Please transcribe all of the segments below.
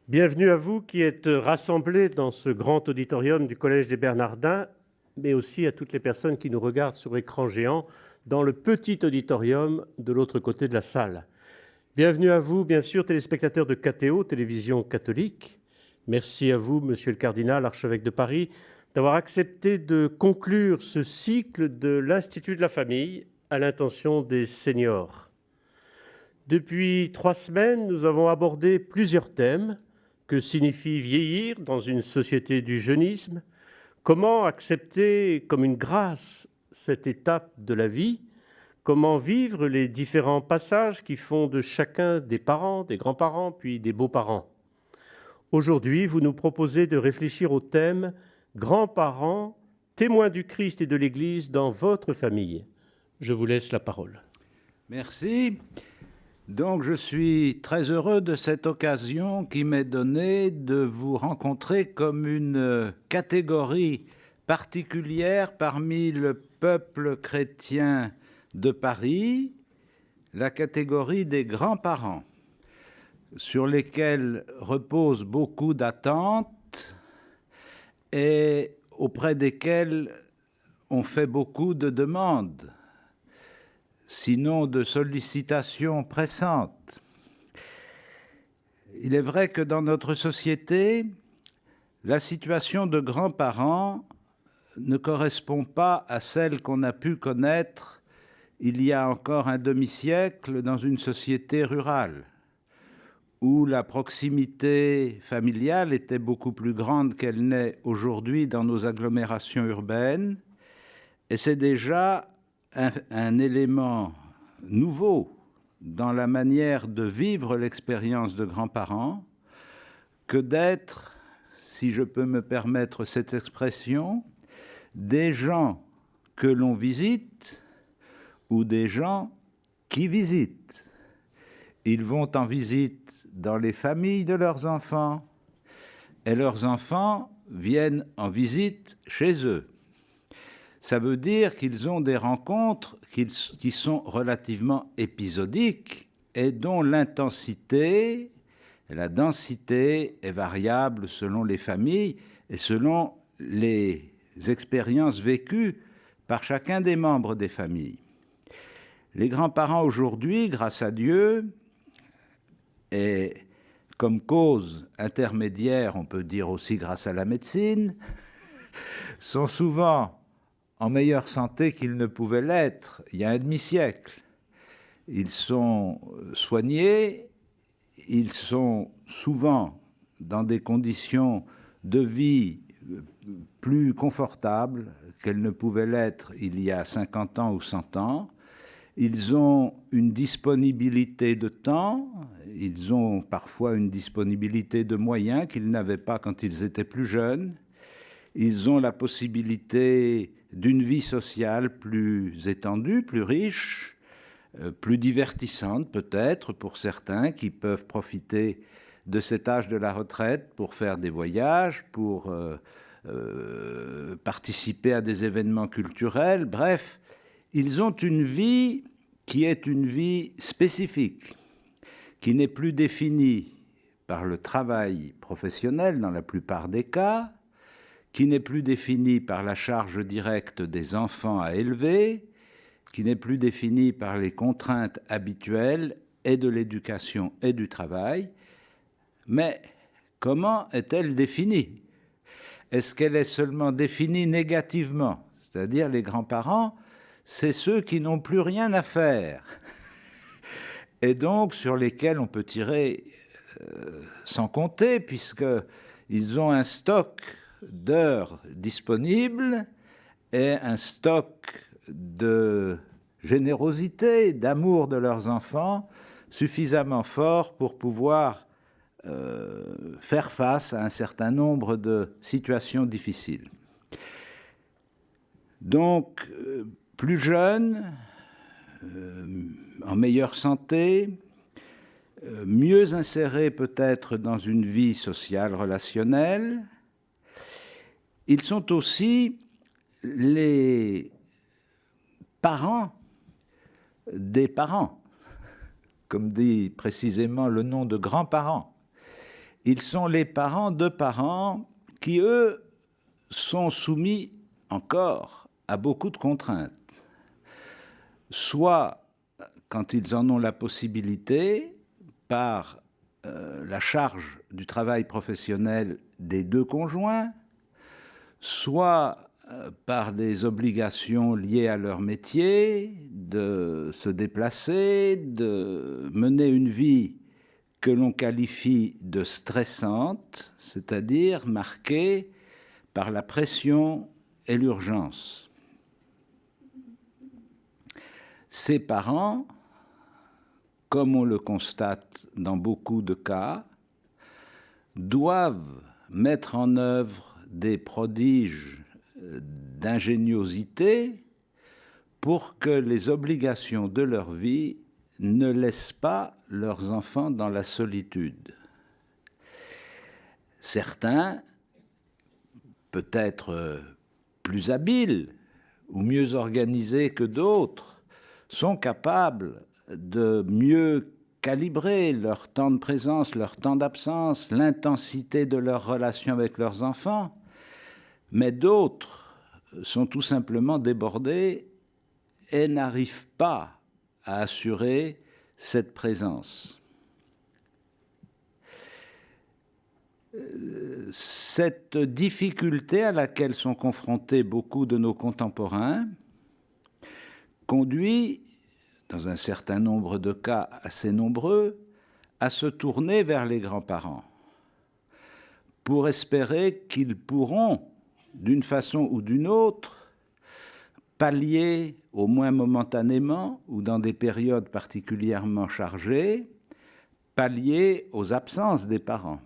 Bienvenue à vous qui êtes rassemblés dans ce grand auditorium du Collège des Bernardins, mais aussi à toutes les personnes qui nous regardent sur écran géant dans le petit auditorium de l'autre côté de la salle. Bienvenue à vous, bien sûr, téléspectateurs de KTO, Télévision catholique. Merci à vous, Monsieur le Cardinal, archevêque de Paris, d'avoir accepté de conclure ce cycle de l'Institut de la Famille à l'intention des seniors. Depuis 3 semaines, nous avons abordé plusieurs thèmes. Que signifie vieillir dans une société du jeunisme? Comment accepter comme une grâce cette étape de la vie? Comment vivre les différents passages qui font de chacun des parents, des grands-parents, puis des beaux-parents? Aujourd'hui, vous nous proposez de réfléchir au thème « Grands-parents, témoins du Christ et de l'Église dans votre famille ». Je vous laisse la parole. Merci. Donc, je suis très heureux de cette occasion qui m'est donnée de vous rencontrer comme une catégorie particulière parmi le peuple chrétien de Paris, la catégorie des grands-parents, sur lesquels reposent beaucoup d'attentes et auprès desquels on fait beaucoup de demandes, sinon de sollicitations pressantes. Il est vrai que dans notre société, la situation de grands-parents ne correspond pas à celle qu'on a pu connaître il y a encore un demi-siècle dans une société rurale, où la proximité familiale était beaucoup plus grande qu'elle n'est aujourd'hui dans nos agglomérations urbaines, et c'est déjà un élément nouveau dans la manière de vivre l'expérience de grands-parents que d'être, si je peux me permettre cette expression, des gens que l'on visite ou des gens qui visitent. Ils vont en visite dans les familles de leurs enfants et leurs enfants viennent en visite chez eux. Ça veut dire qu'ils ont des rencontres qui sont relativement épisodiques et dont l'intensité et la densité est variable selon les familles et selon les expériences vécues par chacun des membres des familles. Les grands-parents aujourd'hui, grâce à Dieu, et comme cause intermédiaire, on peut dire aussi grâce à la médecine, sont souvent en meilleure santé qu'ils ne pouvaient l'être il y a un demi-siècle. Ils sont soignés, ils sont souvent dans des conditions de vie plus confortables qu'elles ne pouvaient l'être il y a 50 ans ou 100 ans. Ils ont une disponibilité de temps, ils ont parfois une disponibilité de moyens qu'ils n'avaient pas quand ils étaient plus jeunes. Ils ont la possibilité d'une vie sociale plus étendue, plus riche, plus divertissante peut-être pour certains qui peuvent profiter de cet âge de la retraite pour faire des voyages, pour participer à des événements culturels. Bref, ils ont une vie qui est une vie spécifique, qui n'est plus définie par le travail professionnel dans la plupart des cas, qui n'est plus définie par la charge directe des enfants à élever, qui n'est plus définie par les contraintes habituelles et de l'éducation et du travail. Mais comment est-elle définie? Est-ce qu'elle est seulement définie négativement? C'est-à-dire les grands-parents, c'est ceux qui n'ont plus rien à faire et donc sur lesquels on peut tirer sans compter puisqu'ils ont un stock d'heures disponibles et un stock de générosité, d'amour de leurs enfants suffisamment fort pour pouvoir faire face à un certain nombre de situations difficiles. Donc, plus jeunes, en meilleure santé, mieux insérés peut-être dans une vie sociale relationnelle. Ils sont aussi les parents des parents, comme dit précisément le nom de grands-parents. ils sont les parents de parents qui, eux, sont soumis encore à beaucoup de contraintes. Soit, quand ils en ont la possibilité, par la charge du travail professionnel des deux conjoints, soit par des obligations liées à leur métier, de se déplacer, de mener une vie que l'on qualifie de stressante, c'est-à-dire marquée par la pression et l'urgence. Ces parents, comme on le constate dans beaucoup de cas, doivent mettre en œuvre des prodiges d'ingéniosité pour que les obligations de leur vie ne laissent pas leurs enfants dans la solitude. Certains, peut-être plus habiles ou mieux organisés que d'autres, sont capables de mieux calibrer leur temps de présence, leur temps d'absence, l'intensité de leur relation avec leurs enfants, mais d'autres sont tout simplement débordés et n'arrivent pas à assurer cette présence. Cette difficulté à laquelle sont confrontés beaucoup de nos contemporains conduit, dans un certain nombre de cas assez nombreux, à se tourner vers les grands-parents pour espérer qu'ils pourront, d'une façon ou d'une autre, pallier, au moins momentanément ou dans des périodes particulièrement chargées, pallier aux absences des parents,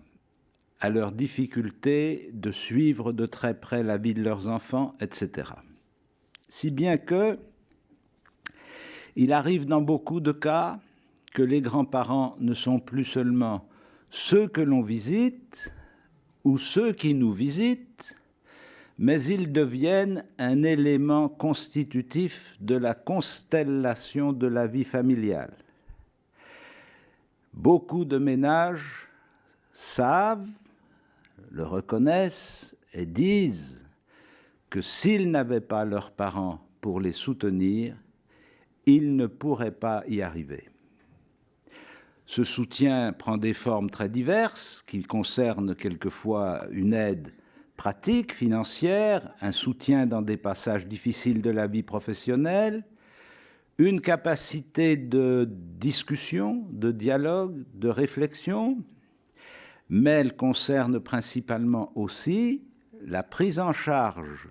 à leur difficulté de suivre de très près la vie de leurs enfants, etc. Si bien que il arrive dans beaucoup de cas que les grands-parents ne sont plus seulement ceux que l'on visite ou ceux qui nous visitent, mais ils deviennent un élément constitutif de la constellation de la vie familiale. Beaucoup de ménages savent, le reconnaissent et disent que s'ils n'avaient pas leurs parents pour les soutenir, ils ne pourraient pas y arriver. Ce soutien prend des formes très diverses qui concernent quelquefois une aide pratique, financière, un soutien dans des passages difficiles de la vie professionnelle, une capacité de discussion, de dialogue, de réflexion, mais elle concerne principalement aussi la prise en charge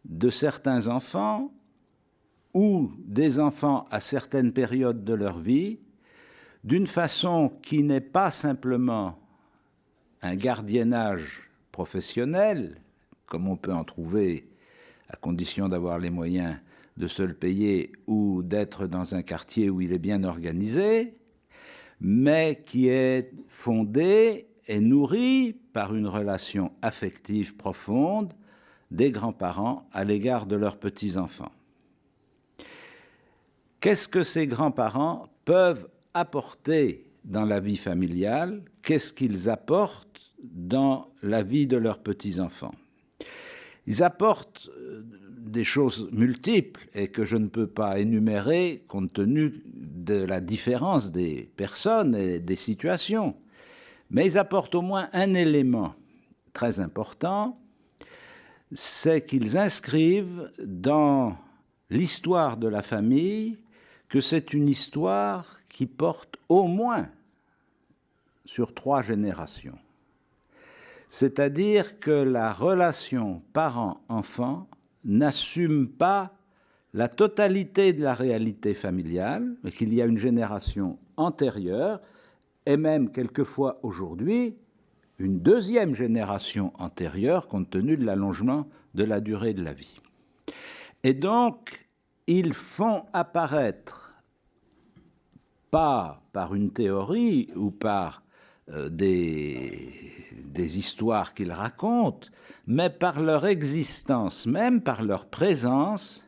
de certains enfants ou des enfants à certaines périodes de leur vie, d'une façon qui n'est pas simplement un gardiennage professionnel, comme on peut en trouver à condition d'avoir les moyens de se le payer ou d'être dans un quartier où il est bien organisé, mais qui est fondé et nourri par une relation affective profonde des grands-parents à l'égard de leurs petits-enfants. Qu'est-ce que ces grands-parents peuvent apporter dans la vie familiale? Qu'est-ce qu'ils apportent dans la vie de leurs petits-enfants? Ils apportent des choses multiples et que je ne peux pas énumérer compte tenu de la différence des personnes et des situations. Mais ils apportent au moins un élément très important, c'est qu'ils inscrivent dans l'histoire de la famille que c'est une histoire qui porte au moins sur 3 générations. C'est-à-dire que la relation parent-enfant n'assume pas la totalité de la réalité familiale, mais qu'il y a une génération antérieure, et même quelquefois aujourd'hui, une deuxième génération antérieure, compte tenu de l'allongement de la durée de la vie. Et donc, ils font apparaître, pas par une théorie ou par des histoires qu'ils racontent, mais par leur existence, même par leur présence,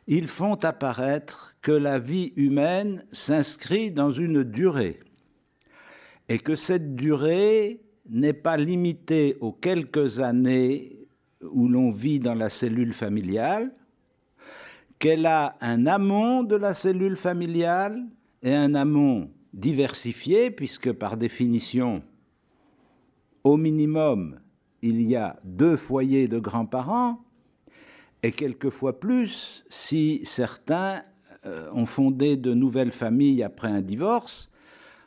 ils font apparaître que la vie humaine s'inscrit dans une durée et que cette durée n'est pas limitée aux quelques années où l'on vit dans la cellule familiale, qu'elle a un amont de la cellule familiale et un amont diversifié, puisque par définition, au minimum, il y a 2 foyers de grands-parents, et quelquefois plus si certains ont fondé de nouvelles familles après un divorce.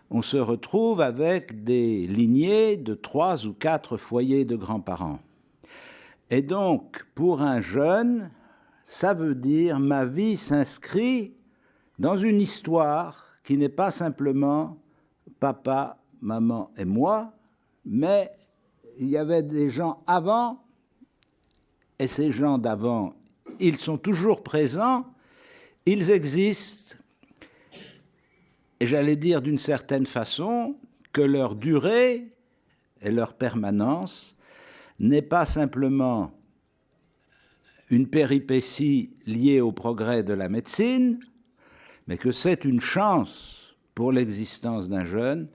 On se retrouve avec des lignées de 3 ou 4 foyers de grands-parents. Et donc, pour un jeune, ça veut dire ma vie s'inscrit dans une histoire qui n'est pas simplement papa, maman et moi, mais il y avait des gens avant, et ces gens d'avant, ils sont toujours présents, ils existent, et j'allais dire d'une certaine façon que leur durée et leur permanence n'est pas simplement une péripétie liée au progrès de la médecine, mais que c'est une chance pour l'existence d'un jeune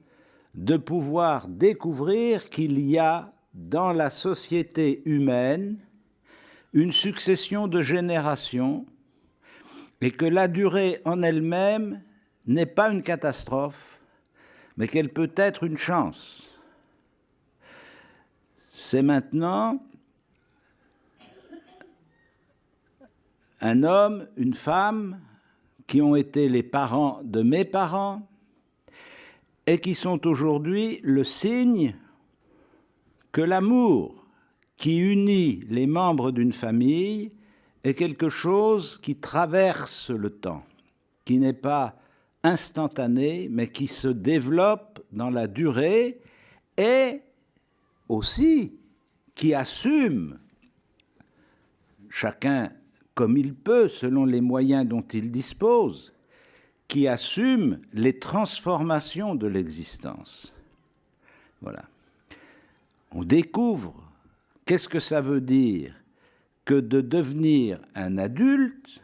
de pouvoir découvrir qu'il y a dans la société humaine une succession de générations et que la durée en elle-même n'est pas une catastrophe, mais qu'elle peut être une chance. C'est maintenant un homme, une femme qui ont été les parents de mes parents et qui sont aujourd'hui le signe que l'amour qui unit les membres d'une famille est quelque chose qui traverse le temps, qui n'est pas instantané, mais qui se développe dans la durée et aussi qui assume, chacun comme il peut, selon les moyens dont il dispose, qui assume les transformations de l'existence. Voilà. On découvre qu'est-ce que ça veut dire que de devenir un adulte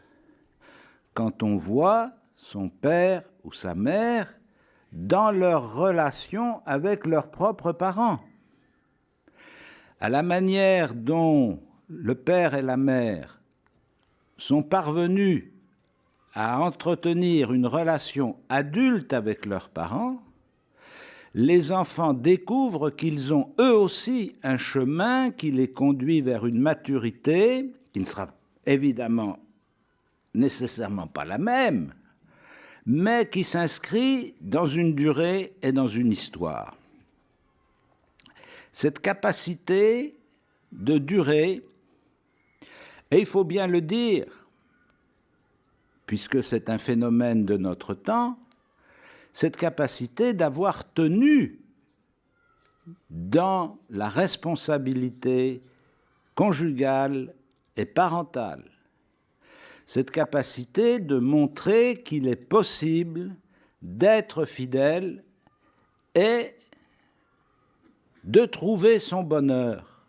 quand on voit son père ou sa mère dans leur relation avec leurs propres parents. À la manière dont le père et la mère sont parvenus à entretenir une relation adulte avec leurs parents, les enfants découvrent qu'ils ont eux aussi un chemin qui les conduit vers une maturité qui ne sera évidemment nécessairement pas la même, mais qui s'inscrit dans une durée et dans une histoire. Cette capacité de durée, et il faut bien le dire, puisque c'est un phénomène de notre temps, cette capacité d'avoir tenu dans la responsabilité conjugale et parentale, cette capacité de montrer qu'il est possible d'être fidèle et de trouver son bonheur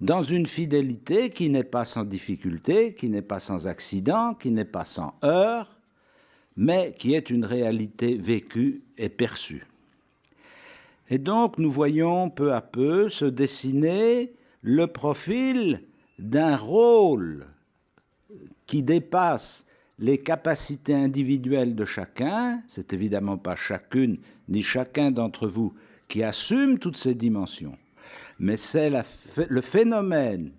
dans une fidélité qui n'est pas sans difficulté, qui n'est pas sans accident, qui n'est pas sans heurts, mais qui est une réalité vécue et perçue. Et donc nous voyons peu à peu se dessiner le profil d'un rôle qui dépasse les capacités individuelles de chacun. C'est évidemment pas chacune ni chacun d'entre vous qui assume toutes ces dimensions, mais c'est le phénomène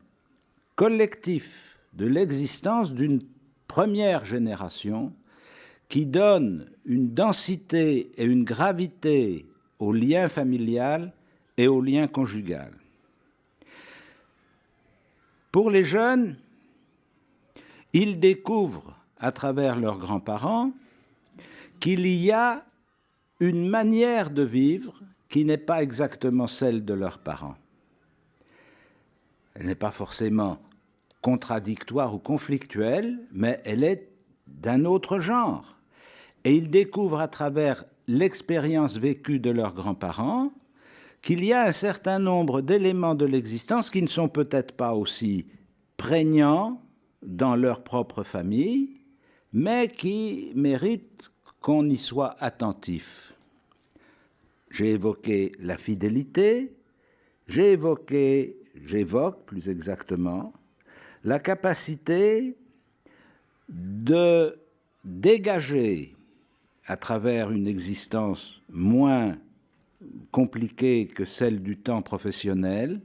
collectif de l'existence d'une première génération qui donne une densité et une gravité au lien familial et au lien conjugal. Pour les jeunes, ils découvrent à travers leurs grands-parents qu'il y a une manière de vivre qui n'est pas exactement celle de leurs parents. Elle n'est pas forcément contradictoire ou conflictuelle, mais elle est d'un autre genre. Et ils découvrent à travers l'expérience vécue de leurs grands-parents qu'il y a un certain nombre d'éléments de l'existence qui ne sont peut-être pas aussi prégnants dans leur propre famille, mais qui méritent qu'on y soit attentif. J'ai évoqué la fidélité, j'évoque plus exactement la capacité de dégager, à travers une existence moins compliquée que celle du temps professionnel,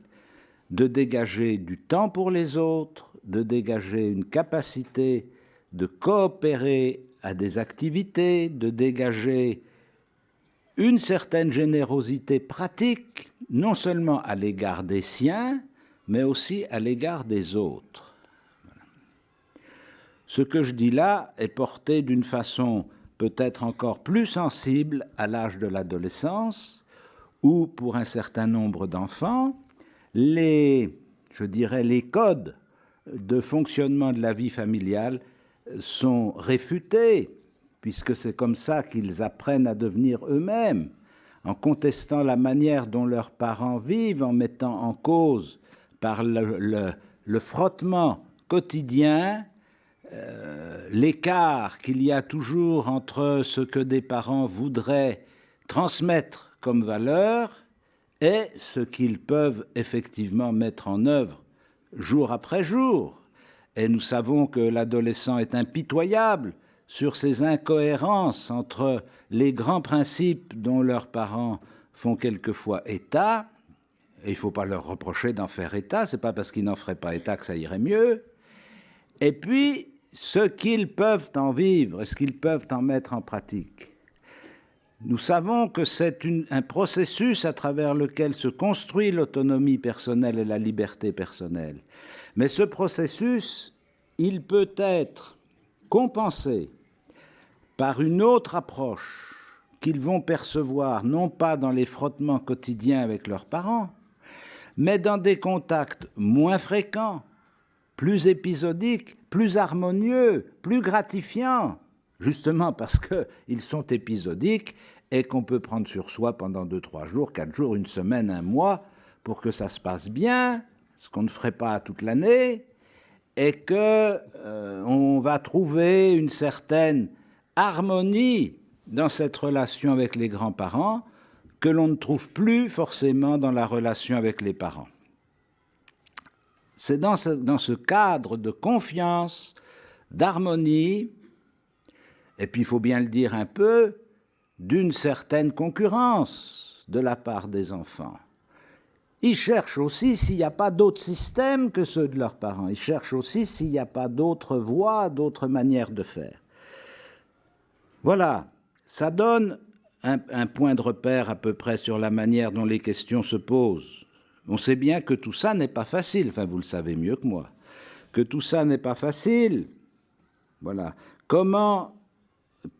de dégager du temps pour les autres, de dégager une capacité de coopérer à des activités, de dégager une certaine générosité pratique, non seulement à l'égard des siens, mais aussi à l'égard des autres. Voilà. Ce que je dis là est porté d'une façon peut-être encore plus sensible à l'âge de l'adolescence, où pour un certain nombre d'enfants, les codes de fonctionnement de la vie familiale sont réfutés, puisque c'est comme ça qu'ils apprennent à devenir eux-mêmes, en contestant la manière dont leurs parents vivent, en mettant en cause par le frottement quotidien l'écart qu'il y a toujours entre ce que des parents voudraient transmettre comme valeur et ce qu'ils peuvent effectivement mettre en œuvre jour après jour. Et nous savons que l'adolescent est impitoyable sur ces incohérences entre les grands principes dont leurs parents font quelquefois état, et il ne faut pas leur reprocher d'en faire état, ce n'est pas parce qu'ils n'en feraient pas état que ça irait mieux, et puis ce qu'ils peuvent en vivre, ce qu'ils peuvent en mettre en pratique. Nous savons que c'est un processus à travers lequel se construit l'autonomie personnelle et la liberté personnelle. Mais ce processus, il peut être compensé par une autre approche qu'ils vont percevoir, non pas dans les frottements quotidiens avec leurs parents, mais dans des contacts moins fréquents, plus épisodiques, plus harmonieux, plus gratifiants, justement parce qu'ils sont épisodiques et qu'on peut prendre sur soi pendant 2, 3 jours, 4 jours, une semaine, un mois, pour que ça se passe bien, ce qu'on ne ferait pas toute l'année, et qu'on va trouver une certaine harmonie dans cette relation avec les grands-parents que l'on ne trouve plus forcément dans la relation avec les parents. C'est dans ce cadre de confiance, d'harmonie, et puis il faut bien le dire un peu, d'une certaine concurrence de la part des enfants. Ils cherchent aussi s'il n'y a pas d'autres systèmes que ceux de leurs parents. Ils cherchent aussi s'il n'y a pas d'autres voies, d'autres manières de faire. Voilà, ça donne un point de repère à peu près sur la manière dont les questions se posent. On sait bien que tout ça n'est pas facile, enfin vous le savez mieux que moi, que tout ça n'est pas facile. Voilà. Comment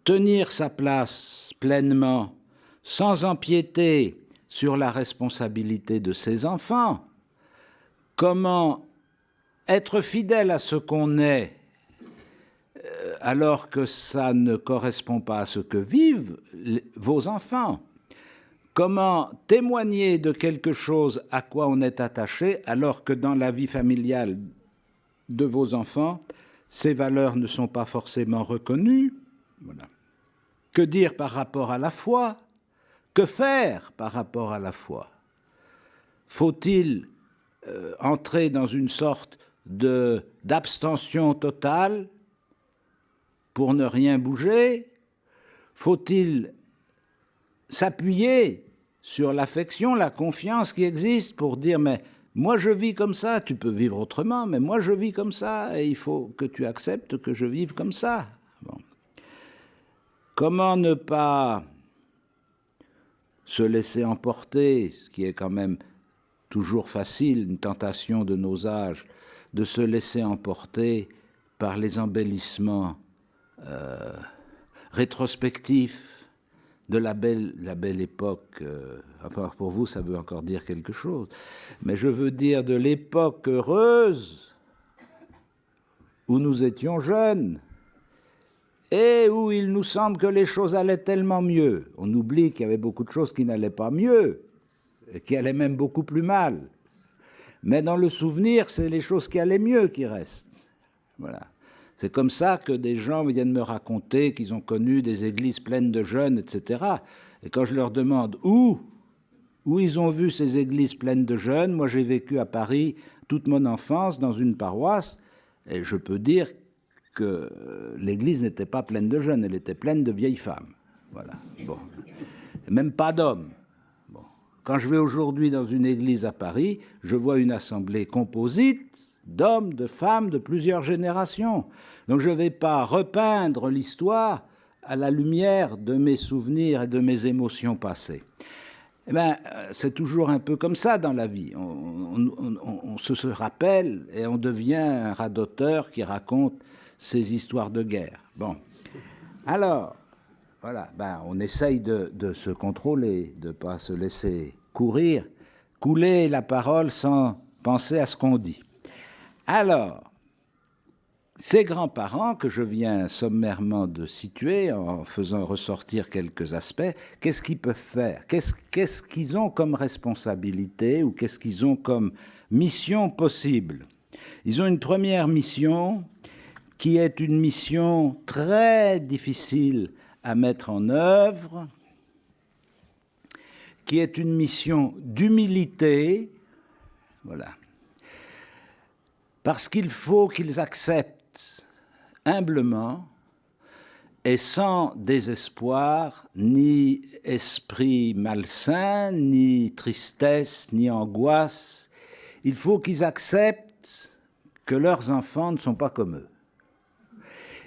tenir sa place pleinement, sans empiéter sur la responsabilité de ses enfants? Comment être fidèle à ce qu'on est alors que ça ne correspond pas à ce que vivent vos enfants? Comment témoigner de quelque chose à quoi on est attaché alors que dans la vie familiale de vos enfants, ces valeurs ne sont pas forcément reconnues? Voilà. Que dire par rapport à la foi? Que faire par rapport à la foi? Faut-il entrer dans une sorte d'abstention totale pour ne rien bouger? Faut-il s'appuyer sur l'affection, la confiance qui existe pour dire « mais moi je vis comme ça, tu peux vivre autrement, mais moi je vis comme ça et il faut que tu acceptes que je vive comme ça. » Bon. Comment ne pas se laisser emporter, ce qui est quand même toujours facile, une tentation de nos âges, de se laisser emporter par les embellissements rétrospectifs de la belle époque, enfin pour vous ça veut encore dire quelque chose, mais je veux dire de l'époque heureuse où nous étions jeunes et où il nous semble que les choses allaient tellement mieux. On oublie qu'il y avait beaucoup de choses qui n'allaient pas mieux, et qui allaient même beaucoup plus mal. Mais dans le souvenir, c'est les choses qui allaient mieux qui restent. Voilà. C'est comme ça que des gens viennent me raconter qu'ils ont connu des églises pleines de jeunes, etc. Et quand je leur demande où où ils ont vu ces églises pleines de jeunes. Moi, j'ai vécu à Paris toute mon enfance dans une paroisse, et je peux dire que l'église n'était pas pleine de jeunes, elle était pleine de vieilles femmes. Voilà. Bon. Même pas d'hommes. Bon. Quand je vais aujourd'hui dans une église à Paris, je vois une assemblée composite d'hommes, de femmes, de plusieurs générations. Donc je ne vais pas repeindre l'histoire à la lumière de mes souvenirs et de mes émotions passées. Eh bien, c'est toujours un peu comme ça dans la vie. On se rappelle et on devient un radoteur qui raconte ces histoires de guerre. Bon. Alors, voilà, ben, on essaye de se contrôler, de ne pas se laisser couler la parole sans penser à ce qu'on dit. Alors, ces grands-parents que je viens sommairement de situer en faisant ressortir quelques aspects, qu'est-ce qu'ils peuvent faire? Qu'est-ce qu'ils ont comme responsabilité ou qu'est-ce qu'ils ont comme mission possible? Ils ont une première mission qui est une mission très difficile à mettre en œuvre, qui est une mission d'humilité, voilà. Parce qu'il faut qu'ils acceptent humblement et sans désespoir, ni esprit malsain, ni tristesse, ni angoisse. Il faut qu'ils acceptent que leurs enfants ne sont pas comme eux.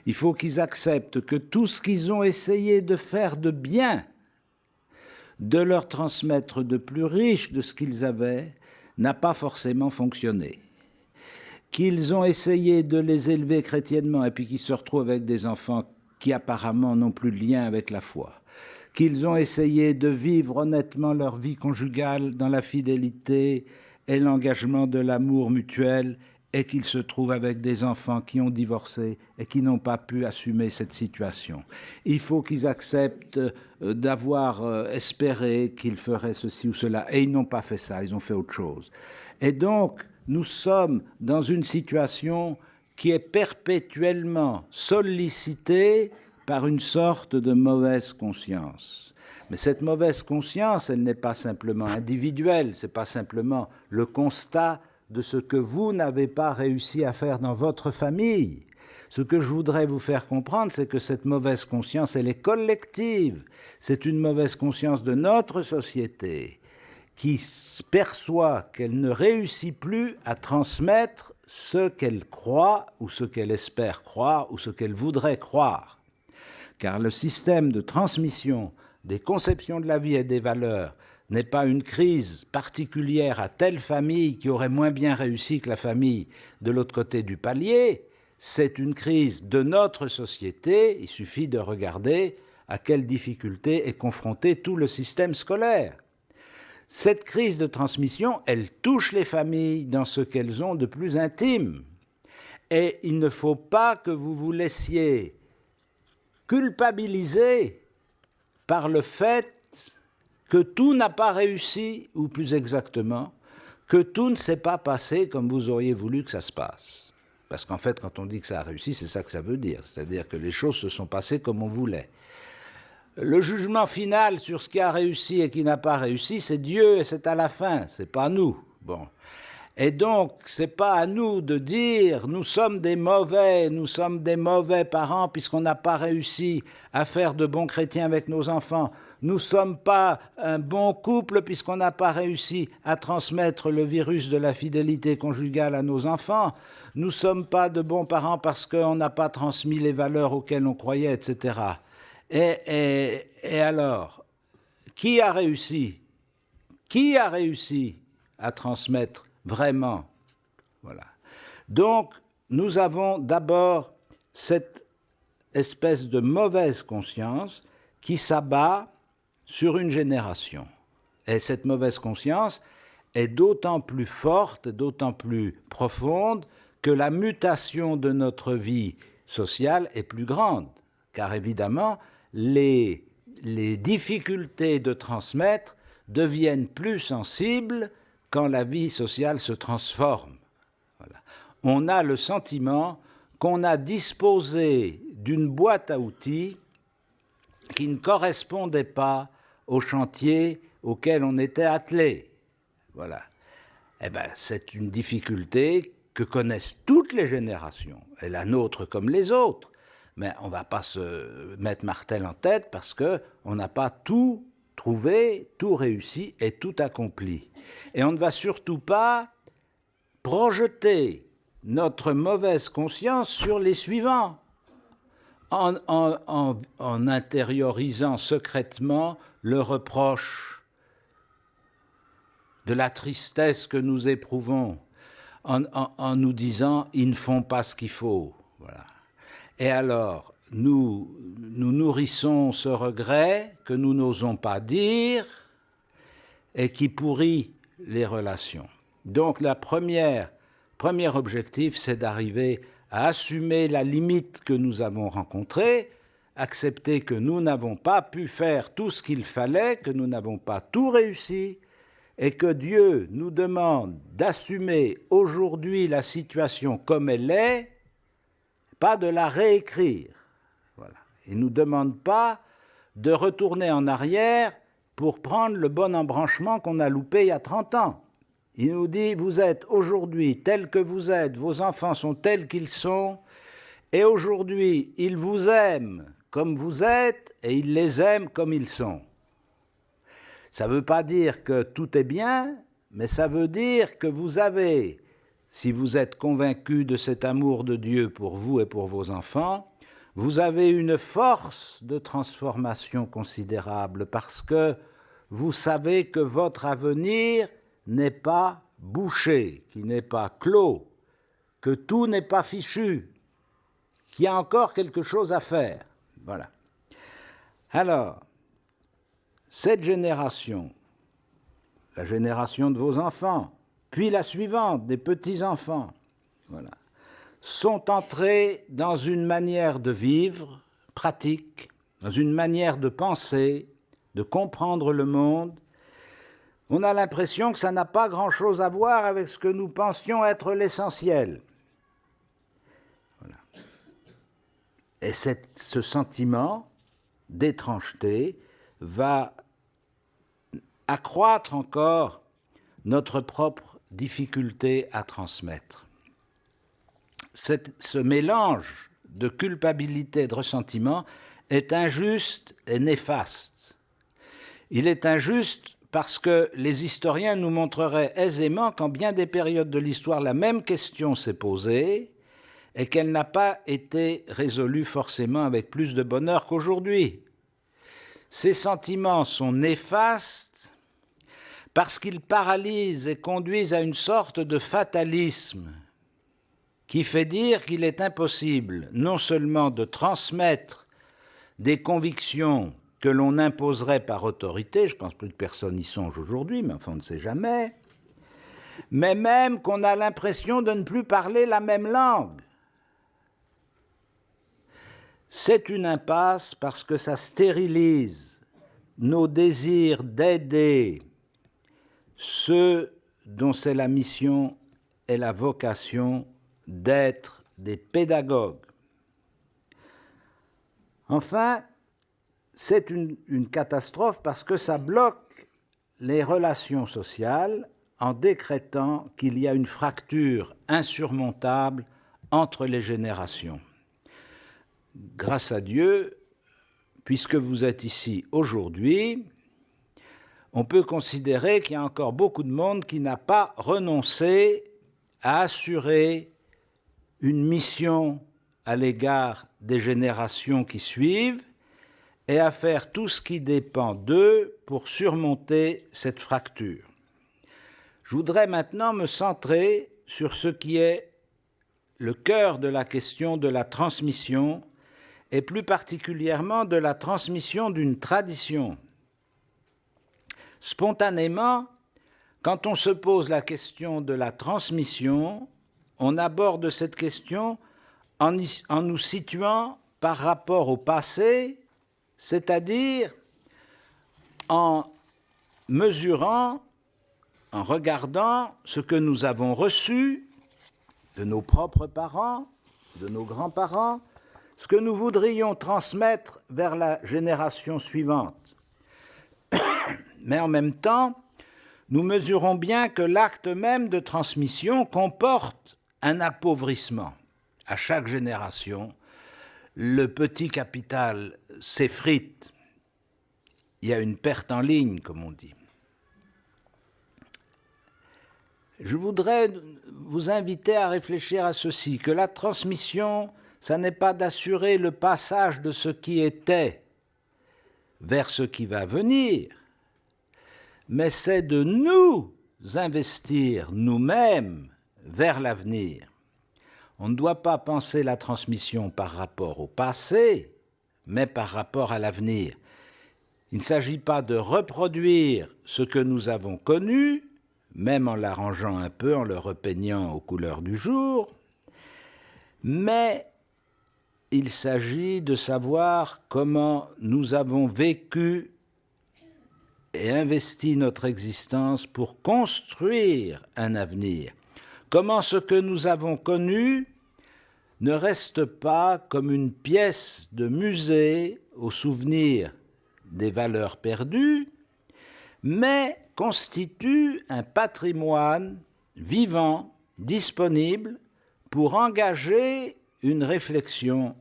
Il faut qu'ils acceptent que tout ce qu'ils ont essayé de faire de bien, de leur transmettre de plus riche de ce qu'ils avaient, n'a pas forcément fonctionné. Qu'ils ont essayé de les élever chrétiennement et puis qu'ils se retrouvent avec des enfants qui apparemment n'ont plus de lien avec la foi. Qu'ils ont essayé de vivre honnêtement leur vie conjugale dans la fidélité et l'engagement de l'amour mutuel et qu'ils se trouvent avec des enfants qui ont divorcé et qui n'ont pas pu assumer cette situation. Il faut qu'ils acceptent d'avoir espéré qu'ils feraient ceci ou cela et ils n'ont pas fait ça, ils ont fait autre chose. Et donc, nous sommes dans une situation qui est perpétuellement sollicitée par une sorte de mauvaise conscience. Mais cette mauvaise conscience, elle n'est pas simplement individuelle, c'est pas simplement le constat de ce que vous n'avez pas réussi à faire dans votre famille. Ce que je voudrais vous faire comprendre, c'est que cette mauvaise conscience, elle est collective. C'est une mauvaise conscience de notre société qui perçoit qu'elle ne réussit plus à transmettre ce qu'elle croit ou ce qu'elle espère croire ou ce qu'elle voudrait croire. Car le système de transmission des conceptions de la vie et des valeurs n'est pas une crise particulière à telle famille qui aurait moins bien réussi que la famille de l'autre côté du palier, c'est une crise de notre société. Il suffit de regarder à quelles difficultés est confronté tout le système scolaire. Cette crise de transmission, elle touche les familles dans ce qu'elles ont de plus intime. Et il ne faut pas que vous vous laissiez culpabiliser par le fait que tout n'a pas réussi, ou plus exactement, que tout ne s'est pas passé comme vous auriez voulu que ça se passe. Parce qu'en fait, quand on dit que ça a réussi, c'est ça que ça veut dire. C'est-à-dire que les choses se sont passées comme on voulait. Le jugement final sur ce qui a réussi et qui n'a pas réussi, c'est Dieu et c'est à la fin, c'est pas nous. Bon. Et donc, c'est pas à nous de dire nous sommes des mauvais parents puisqu'on n'a pas réussi à faire de bons chrétiens avec nos enfants. Nous sommes pas un bon couple puisqu'on n'a pas réussi à transmettre le virus de la fidélité conjugale à nos enfants. Nous sommes pas de bons parents parce qu'on n'a pas transmis les valeurs auxquelles on croyait, etc. Et alors, qui a réussi à transmettre vraiment? Voilà. Donc, nous avons d'abord cette espèce de mauvaise conscience qui s'abat sur une génération. Et cette mauvaise conscience est d'autant plus forte, d'autant plus profonde que la mutation de notre vie sociale est plus grande. Car évidemment, les difficultés de transmettre deviennent plus sensibles quand la vie sociale se transforme. Voilà. On a le sentiment qu'on a disposé d'une boîte à outils qui ne correspondait pas au chantier auquel on était attelé. Voilà. Eh bien, c'est une difficulté que connaissent toutes les générations, et la nôtre comme les autres. Mais on ne va pas se mettre martel en tête parce qu'on n'a pas tout trouvé, tout réussi et tout accompli. Et on ne va surtout pas projeter notre mauvaise conscience sur les suivants, en intériorisant secrètement le reproche de la tristesse que nous éprouvons, en nous disant « ils ne font pas ce qu'il faut ». Voilà. Et alors, nous nourrissons ce regret que nous n'osons pas dire et qui pourrit les relations. Donc, premier objectif, c'est d'arriver à assumer la limite que nous avons rencontrée, accepter que nous n'avons pas pu faire tout ce qu'il fallait, que nous n'avons pas tout réussi, et que Dieu nous demande d'assumer aujourd'hui la situation comme elle est, pas de la réécrire. Voilà. Il ne nous demande pas de retourner en arrière pour prendre le bon embranchement qu'on a loupé il y a 30 ans. Il nous dit, vous êtes aujourd'hui tel que vous êtes, vos enfants sont tels qu'ils sont, et aujourd'hui, ils vous aiment comme vous êtes, et ils les aiment comme ils sont. Ça ne veut pas dire que tout est bien, mais ça veut dire que vous avez, si vous êtes convaincu de cet amour de Dieu pour vous et pour vos enfants, vous avez une force de transformation considérable parce que vous savez que votre avenir n'est pas bouché, qu'il n'est pas clos, que tout n'est pas fichu, qu'il y a encore quelque chose à faire. Voilà. Alors, cette génération, la génération de vos enfants, puis la suivante, des petits-enfants, voilà, sont entrés dans une manière de vivre pratique, dans une manière de penser, de comprendre le monde. On a l'impression que ça n'a pas grand-chose à voir avec ce que nous pensions être l'essentiel. Voilà. Et ce sentiment d'étrangeté va accroître encore notre propre difficulté à transmettre. Ce mélange de culpabilité et de ressentiment est injuste et néfaste. Il est injuste parce que les historiens nous montreraient aisément qu'en bien des périodes de l'histoire, la même question s'est posée et qu'elle n'a pas été résolue forcément avec plus de bonheur qu'aujourd'hui. Ces sentiments sont néfastes parce qu'ils paralysent et conduisent à une sorte de fatalisme qui fait dire qu'il est impossible non seulement de transmettre des convictions que l'on imposerait par autorité, je pense que plus de personne y songe aujourd'hui, mais enfin on ne sait jamais, mais même qu'on a l'impression de ne plus parler la même langue. C'est une impasse parce que ça stérilise nos désirs d'aider ceux dont c'est la mission et la vocation d'être des pédagogues. Enfin, c'est une catastrophe parce que ça bloque les relations sociales en décrétant qu'il y a une fracture insurmontable entre les générations. Grâce à Dieu, puisque vous êtes ici aujourd'hui, on peut considérer qu'il y a encore beaucoup de monde qui n'a pas renoncé à assurer une mission à l'égard des générations qui suivent et à faire tout ce qui dépend d'eux pour surmonter cette fracture. Je voudrais maintenant me centrer sur ce qui est le cœur de la question de la transmission et plus particulièrement de la transmission d'une tradition. Spontanément, quand on se pose la question de la transmission, on aborde cette question en nous situant par rapport au passé, c'est-à-dire en mesurant, en regardant ce que nous avons reçu de nos propres parents, de nos grands-parents, ce que nous voudrions transmettre vers la génération suivante. Mais en même temps, nous mesurons bien que l'acte même de transmission comporte un appauvrissement. À chaque génération, le petit capital s'effrite. Il y a une perte en ligne, comme on dit. Je voudrais vous inviter à réfléchir à ceci, que la transmission, ça n'est pas d'assurer le passage de ce qui était vers ce qui va venir, mais c'est de nous investir nous-mêmes vers l'avenir. On ne doit pas penser la transmission par rapport au passé, mais par rapport à l'avenir. Il ne s'agit pas de reproduire ce que nous avons connu, même en l'arrangeant un peu, en le repeignant aux couleurs du jour, mais il s'agit de savoir comment nous avons vécu et investi notre existence pour construire un avenir. Comment ce que nous avons connu ne reste pas comme une pièce de musée au souvenir des valeurs perdues, mais constitue un patrimoine vivant, disponible pour engager une réflexion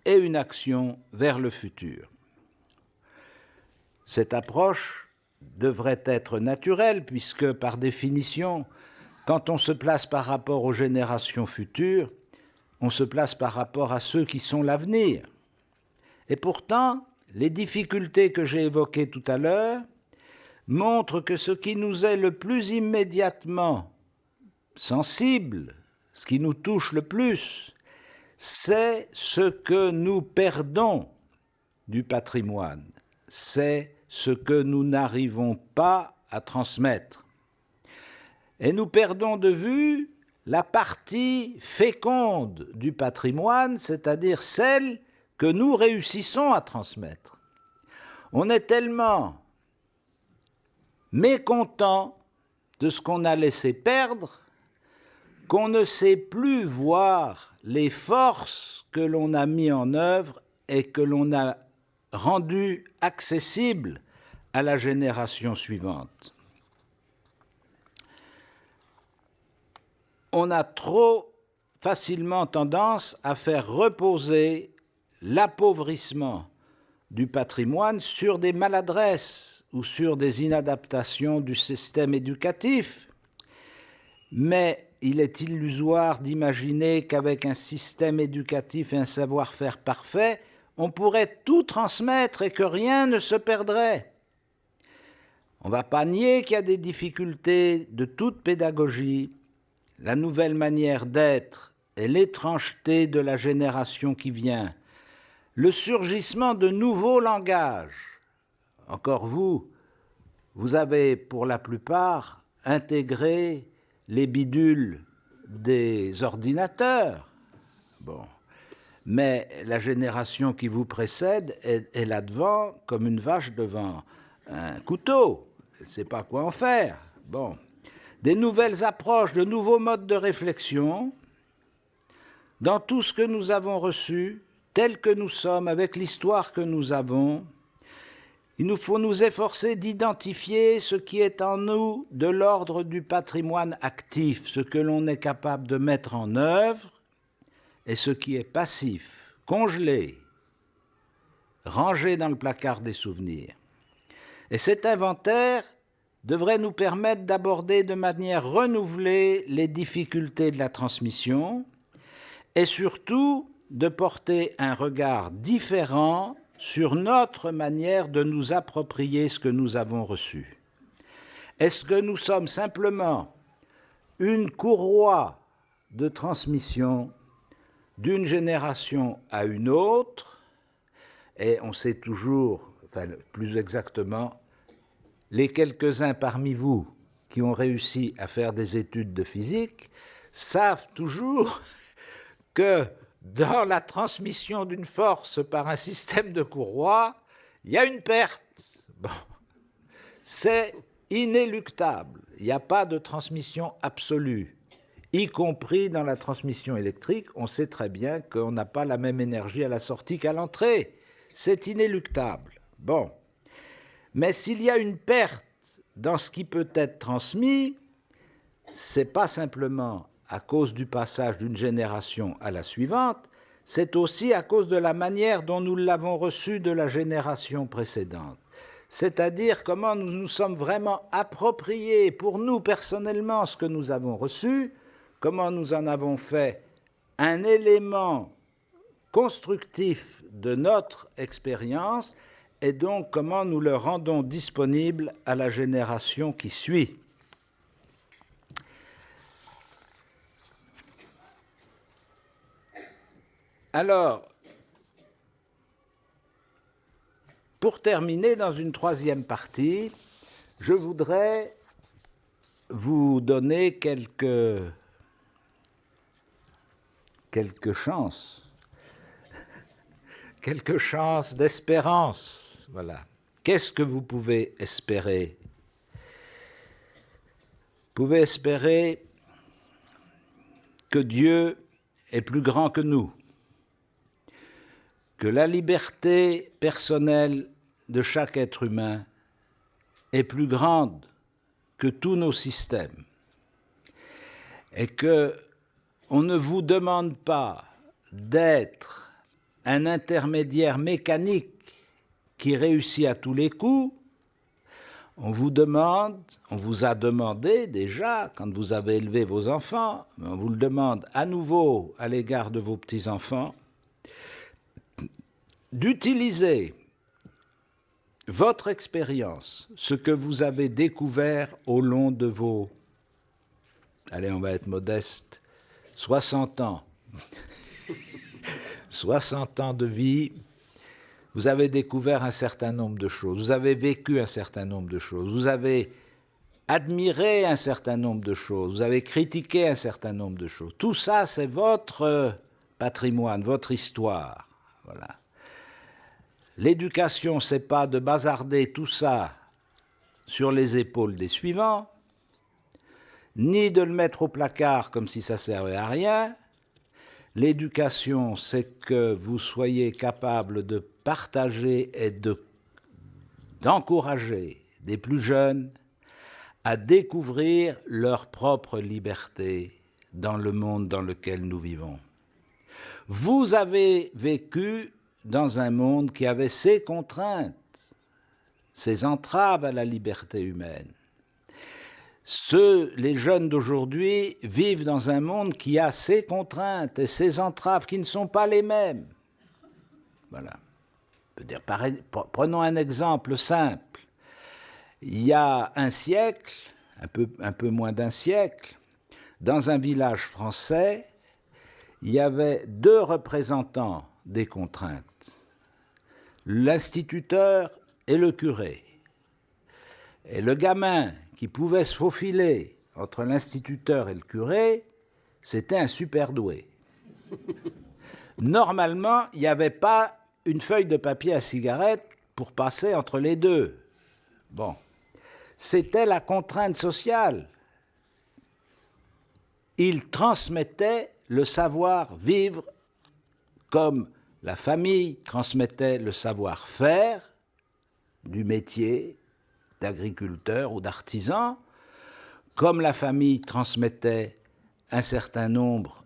et une action vers le futur. Cette approche devrait être naturelle puisque, par définition, quand on se place par rapport aux générations futures, on se place par rapport à ceux qui sont l'avenir. Et pourtant, les difficultés que j'ai évoquées tout à l'heure montrent que ce qui nous est le plus immédiatement sensible, ce qui nous touche le plus, c'est ce que nous perdons du patrimoine, c'est ce que nous n'arrivons pas à transmettre. Et nous perdons de vue la partie féconde du patrimoine, c'est-à-dire celle que nous réussissons à transmettre. On est tellement mécontent de ce qu'on a laissé perdre qu'on ne sait plus voir les forces que l'on a mis en œuvre et que l'on a rendues accessibles à la génération suivante. On a trop facilement tendance à faire reposer l'appauvrissement du patrimoine sur des maladresses ou sur des inadaptations du système éducatif. Mais il est illusoire d'imaginer qu'avec un système éducatif et un savoir-faire parfait, on pourrait tout transmettre et que rien ne se perdrait. On ne va pas nier qu'il y a des difficultés de toute pédagogie, la nouvelle manière d'être et l'étrangeté de la génération qui vient, le surgissement de nouveaux langages. Encore vous avez pour la plupart intégré les bidules des ordinateurs. Bon. Mais la génération qui vous précède est là devant comme une vache devant un couteau. Elle ne sait pas quoi en faire. Bon. Des nouvelles approches, de nouveaux modes de réflexion, dans tout ce que nous avons reçu, tel que nous sommes, avec l'histoire que nous avons, il nous faut nous efforcer d'identifier ce qui est en nous de l'ordre du patrimoine actif, ce que l'on est capable de mettre en œuvre, et ce qui est passif, congelé, rangé dans le placard des souvenirs. Et cet inventaire devrait nous permettre d'aborder de manière renouvelée les difficultés de la transmission et surtout de porter un regard différent sur notre manière de nous approprier ce que nous avons reçu. Est-ce que nous sommes simplement une courroie de transmission d'une génération à une autre, et on sait toujours, enfin plus exactement, les quelques-uns parmi vous qui ont réussi à faire des études de physique savent toujours que dans la transmission d'une force par un système de courroie, il y a une perte. Bon. C'est inéluctable. Il n'y a pas de transmission absolue. Y compris dans la transmission électrique, on sait très bien qu'on n'a pas la même énergie à la sortie qu'à l'entrée. C'est inéluctable. Bon. Mais s'il y a une perte dans ce qui peut être transmis, c'est pas simplement à cause du passage d'une génération à la suivante, c'est aussi à cause de la manière dont nous l'avons reçu de la génération précédente. C'est-à-dire comment nous nous sommes vraiment appropriés pour nous personnellement ce que nous avons reçu, comment nous en avons fait un élément constructif de notre expérience, et donc comment nous le rendons disponible à la génération qui suit. Alors, pour terminer, dans une troisième partie, je voudrais vous donner quelques chances, d'espérance. Voilà. Qu'est-ce que vous pouvez espérer? Vous pouvez espérer que Dieu est plus grand que nous, que la liberté personnelle de chaque être humain est plus grande que tous nos systèmes, et que on ne vous demande pas d'être un intermédiaire mécanique qui réussit à tous les coups. On vous a demandé déjà, quand vous avez élevé vos enfants, mais on vous le demande à nouveau à l'égard de vos petits-enfants, d'utiliser votre expérience, ce que vous avez découvert au long de vos, allez, on va être modeste, 60 ans. 60 ans de vie, vous avez découvert un certain nombre de choses, vous avez vécu un certain nombre de choses, vous avez admiré un certain nombre de choses, vous avez critiqué un certain nombre de choses. Tout ça, c'est votre patrimoine, votre histoire. Voilà. L'éducation, c'est pas de bazarder tout ça sur les épaules des suivants, ni de le mettre au placard comme si ça servait à rien. L'éducation, c'est que vous soyez capable de partager et d'encourager des plus jeunes à découvrir leur propre liberté dans le monde dans lequel nous vivons. Vous avez vécu dans un monde qui avait ses contraintes, ses entraves à la liberté humaine. Les jeunes d'aujourd'hui vivent dans un monde qui a ses contraintes et ses entraves qui ne sont pas les mêmes. Voilà. Prenons un exemple simple. Il y a un siècle, un peu moins d'un siècle, dans un village français, il y avait 2 représentants des contraintes, l'instituteur et le curé. Et le gamin qui pouvait se faufiler entre l'instituteur et le curé, c'était un super doué. Normalement, il n'y avait pas une feuille de papier à cigarette pour passer entre les deux. Bon, c'était la contrainte sociale. Il transmettait le savoir-vivre comme la famille transmettait le savoir-faire du métier d'agriculteur ou d'artisan, comme la famille transmettait un certain nombre,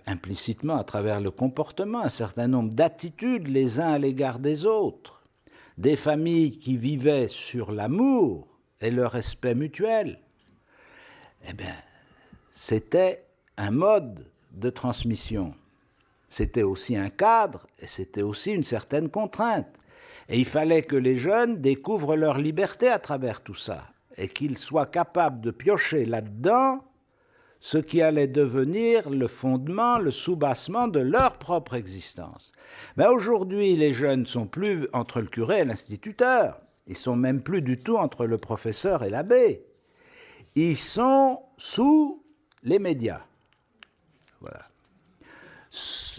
implicitement à travers le comportement, un certain nombre d'attitudes les uns à l'égard des autres, des familles qui vivaient sur l'amour et le respect mutuel. Eh bien, c'était un mode de transmission. C'était aussi un cadre et c'était aussi une certaine contrainte. Et il fallait que les jeunes découvrent leur liberté à travers tout ça et qu'ils soient capables de piocher là-dedans ce qui allait devenir le fondement, le soubassement de leur propre existence. Mais aujourd'hui, les jeunes ne sont plus entre le curé et l'instituteur. Ils ne sont même plus du tout entre le professeur et l'abbé. Ils sont sous les médias. Voilà.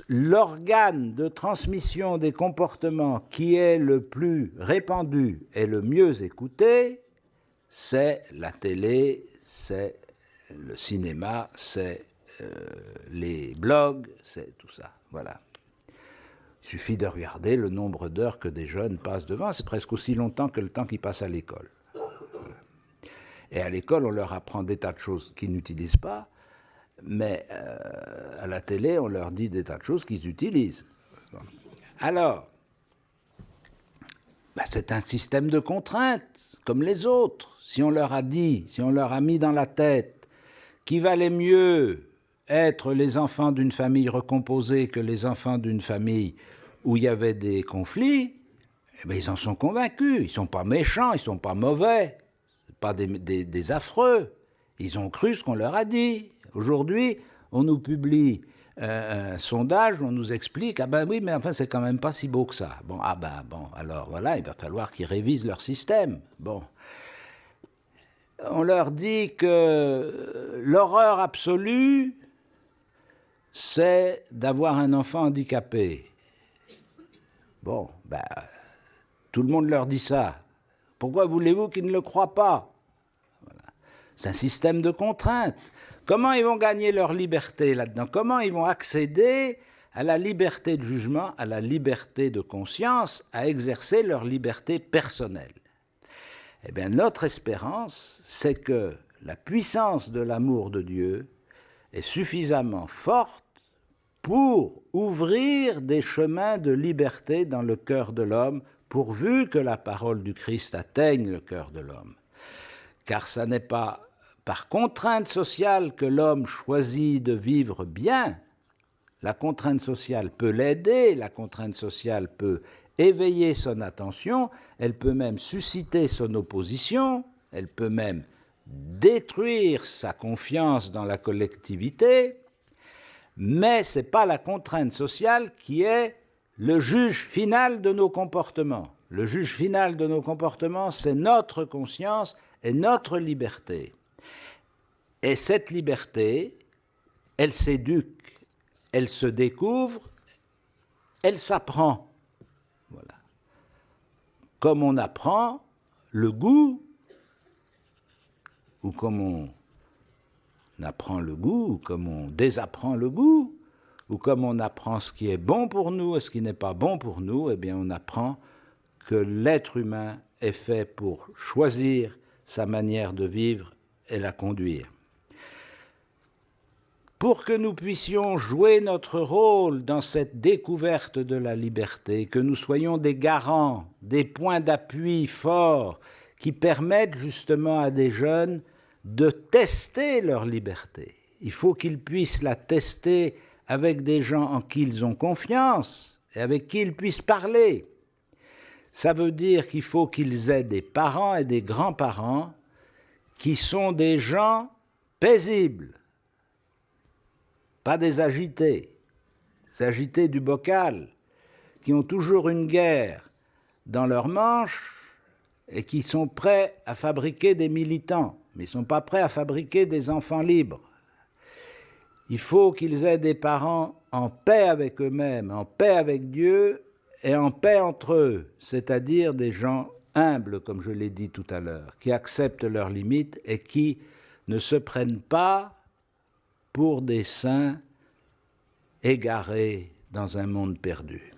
L'organe de transmission des comportements qui est le plus répandu et le mieux écouté, c'est la télé, c'est le cinéma, c'est les blogs, c'est tout ça. Voilà. Il suffit de regarder le nombre d'heures que des jeunes passent devant. C'est presque aussi longtemps que le temps qu'ils passent à l'école. Et à l'école, on leur apprend des tas de choses qu'ils n'utilisent pas, mais à la télé, on leur dit des tas de choses qu'ils utilisent. Alors, c'est un système de contraintes, comme les autres. Si on leur a dit, si on leur a mis dans la tête qu'il valait mieux être les enfants d'une famille recomposée que les enfants d'une famille où il y avait des conflits, eh bien, ils en sont convaincus. Ils ne sont pas méchants, ils ne sont pas mauvais, pas des affreux. Ils ont cru ce qu'on leur a dit. Aujourd'hui, on nous publie un sondage, on nous explique, ah ben oui, mais enfin, c'est quand même pas si beau que ça. Bon, ah ben bon, alors voilà, il va falloir qu'ils révisent leur système. Bon. On leur dit que l'horreur absolue, c'est d'avoir un enfant handicapé. Bon, tout le monde leur dit ça. Pourquoi voulez-vous qu'ils ne le croient pas? Voilà. C'est un système de contraintes. Comment ils vont gagner leur liberté là-dedans? Comment ils vont accéder à la liberté de jugement, à la liberté de conscience, à exercer leur liberté personnelle? Eh bien, notre espérance, c'est que la puissance de l'amour de Dieu est suffisamment forte pour ouvrir des chemins de liberté dans le cœur de l'homme, pourvu que la parole du Christ atteigne le cœur de l'homme. Car ça n'est pas par contrainte sociale que l'homme choisit de vivre bien. La contrainte sociale peut l'aider, la contrainte sociale peut éveiller son attention, elle peut même susciter son opposition, elle peut même détruire sa confiance dans la collectivité, mais ce n'est pas la contrainte sociale qui est le juge final de nos comportements. Le juge final de nos comportements, c'est notre conscience et notre liberté. Et cette liberté, elle s'éduque, elle se découvre, elle s'apprend. Voilà. Comme on apprend le goût, ou comme on apprend le goût, ou comme on désapprend le goût, ou comme on apprend ce qui est bon pour nous et ce qui n'est pas bon pour nous, eh bien on apprend que l'être humain est fait pour choisir sa manière de vivre et la conduire. Pour que nous puissions jouer notre rôle dans cette découverte de la liberté, que nous soyons des garants, des points d'appui forts qui permettent justement à des jeunes de tester leur liberté. Il faut qu'ils puissent la tester avec des gens en qui ils ont confiance et avec qui ils puissent parler. Ça veut dire qu'il faut qu'ils aient des parents et des grands-parents qui sont des gens paisibles, pas des agités du bocal, qui ont toujours une guerre dans leurs manches et qui sont prêts à fabriquer des militants, mais ils ne sont pas prêts à fabriquer des enfants libres. Il faut qu'ils aient des parents en paix avec eux-mêmes, en paix avec Dieu et en paix entre eux, c'est-à-dire des gens humbles, comme je l'ai dit tout à l'heure, qui acceptent leurs limites et qui ne se prennent pas pour des saints égarés dans un monde perdu.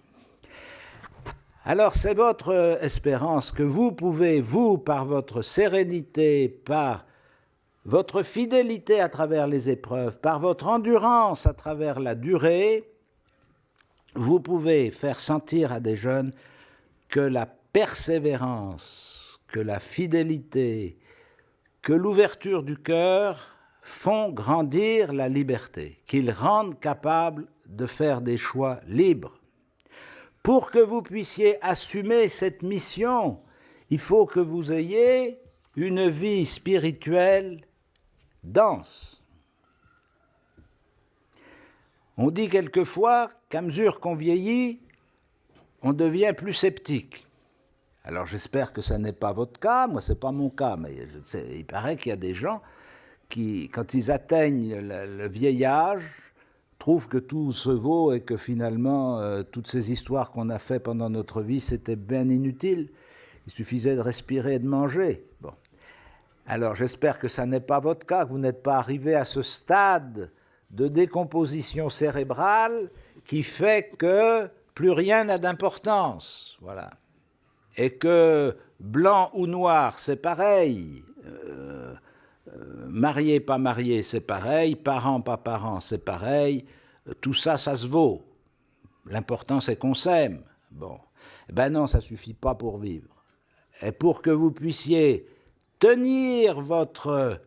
Alors c'est votre espérance que vous pouvez, vous, par votre sérénité, par votre fidélité à travers les épreuves, par votre endurance à travers la durée, vous pouvez faire sentir à des jeunes que la persévérance, que la fidélité, que l'ouverture du cœur font grandir la liberté, qu'ils rendent capables de faire des choix libres. Pour que vous puissiez assumer cette mission, il faut que vous ayez une vie spirituelle dense. On dit quelquefois qu'à mesure qu'on vieillit, on devient plus sceptique. Alors j'espère que ce n'est pas votre cas, moi ce n'est pas mon cas, mais il paraît qu'il y a des gens qui, quand ils atteignent le vieil âge, trouvent que tout se vaut et que finalement, toutes ces histoires qu'on a faites pendant notre vie, c'était bien inutile. Il suffisait de respirer et de manger. Bon. Alors j'espère que ça n'est pas votre cas, que vous n'êtes pas arrivé à ce stade de décomposition cérébrale qui fait que plus rien n'a d'importance, voilà. Et que blanc ou noir, c'est pareil, marié, pas marié, c'est pareil, parent, pas parent, c'est pareil, tout ça, ça se vaut. L'important, c'est qu'on s'aime. Bon, ben non, ça suffit pas pour vivre. Et pour que vous puissiez tenir votre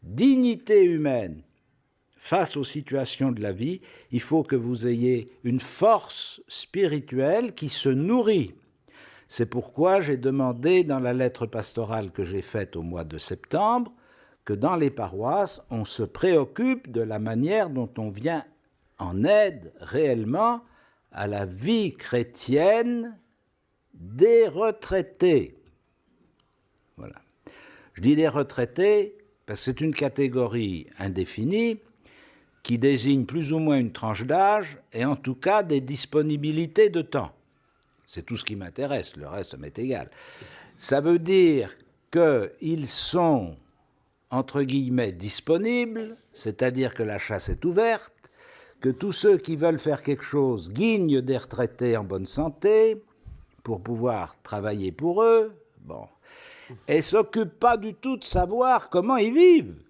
dignité humaine face aux situations de la vie, il faut que vous ayez une force spirituelle qui se nourrit. C'est pourquoi j'ai demandé dans la lettre pastorale que j'ai faite au mois de septembre que dans les paroisses, on se préoccupe de la manière dont on vient en aide réellement à la vie chrétienne des retraités. Voilà. Je dis des retraités parce que c'est une catégorie indéfinie qui désigne plus ou moins une tranche d'âge et en tout cas des disponibilités de temps. C'est tout ce qui m'intéresse, le reste, ça m'est égal. Ça veut dire qu'ils sont, entre guillemets, disponibles, c'est-à-dire que la chasse est ouverte, que tous ceux qui veulent faire quelque chose guignent des retraités en bonne santé pour pouvoir travailler pour eux, bon, et ne s'occupent pas du tout de savoir comment ils vivent.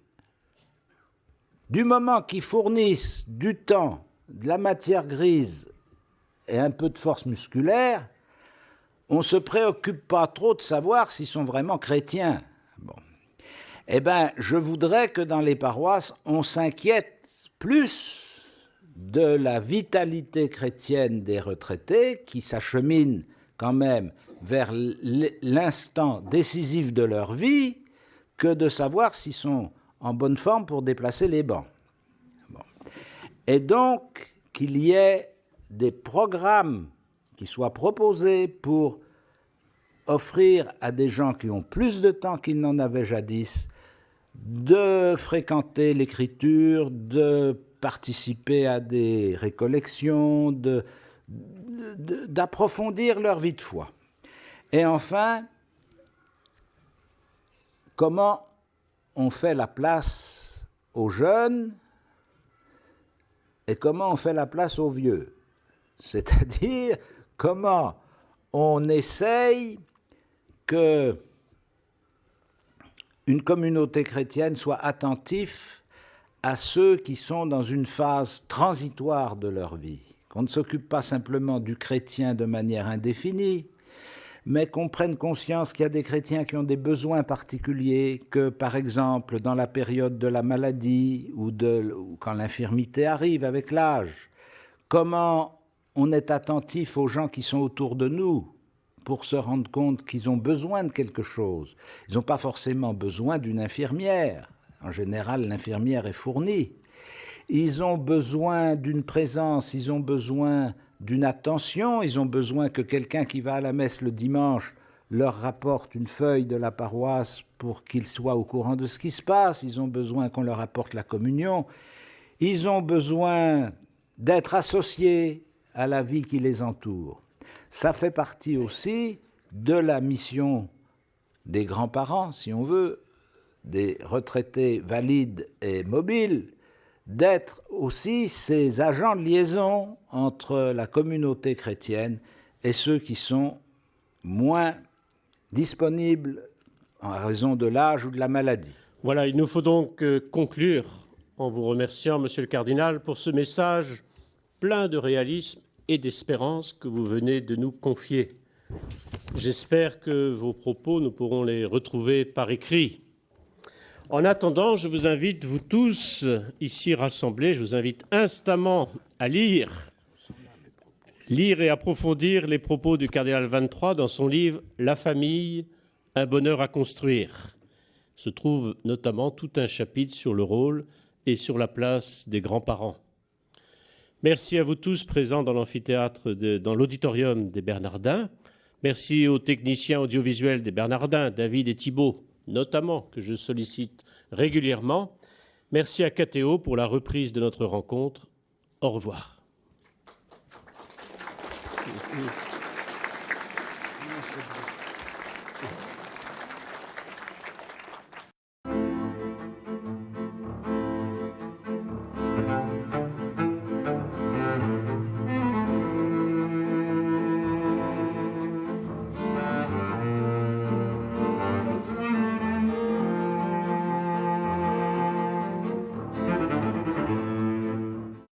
Du moment qu'ils fournissent du temps, de la matière grise et un peu de force musculaire, on ne se préoccupe pas trop de savoir s'ils sont vraiment chrétiens. Bon. Eh bien, je voudrais que dans les paroisses, on s'inquiète plus de la vitalité chrétienne des retraités qui s'acheminent quand même vers l'instant décisif de leur vie que de savoir s'ils sont en bonne forme pour déplacer les bancs. Bon. Et donc, qu'il y ait des programmes qui soient proposés pour offrir à des gens qui ont plus de temps qu'ils n'en avaient jadis de fréquenter l'écriture, de participer à des récollections, d'approfondir leur vie de foi. Et enfin, comment on fait la place aux jeunes et comment on fait la place aux vieux. C'est-à-dire comment on essaye que une communauté chrétienne soit attentive à ceux qui sont dans une phase transitoire de leur vie, qu'on ne s'occupe pas simplement du chrétien de manière indéfinie, mais qu'on prenne conscience qu'il y a des chrétiens qui ont des besoins particuliers, que par exemple dans la période de la maladie ou quand l'infirmité arrive avec l'âge, comment on est attentif aux gens qui sont autour de nous pour se rendre compte qu'ils ont besoin de quelque chose. Ils n'ont pas forcément besoin d'une infirmière. En général, l'infirmière est fournie. Ils ont besoin d'une présence, ils ont besoin d'une attention, ils ont besoin que quelqu'un qui va à la messe le dimanche leur rapporte une feuille de la paroisse pour qu'ils soient au courant de ce qui se passe, ils ont besoin qu'on leur apporte la communion, ils ont besoin d'être associés à la vie qui les entoure. Ça fait partie aussi de la mission des grands-parents, si on veut, des retraités valides et mobiles, d'être aussi ces agents de liaison entre la communauté chrétienne et ceux qui sont moins disponibles en raison de l'âge ou de la maladie. Voilà, il nous faut donc conclure en vous remerciant, Monsieur le Cardinal, pour ce message plein de réalisme et d'espérance que vous venez de nous confier. J'espère que vos propos, nous pourrons les retrouver par écrit. En attendant, je vous invite, vous tous ici rassemblés, je vous invite instamment à lire et approfondir les propos du cardinal 23 dans son livre « La famille, un bonheur à construire ». Se trouve notamment tout un chapitre sur le rôle et sur la place des grands-parents. Merci à vous tous présents dans l'amphithéâtre, dans l'auditorium des Bernardins. Merci aux techniciens audiovisuels des Bernardins, David et Thibault, notamment, que je sollicite régulièrement. Merci à Catéo pour la reprise de notre rencontre. Au revoir.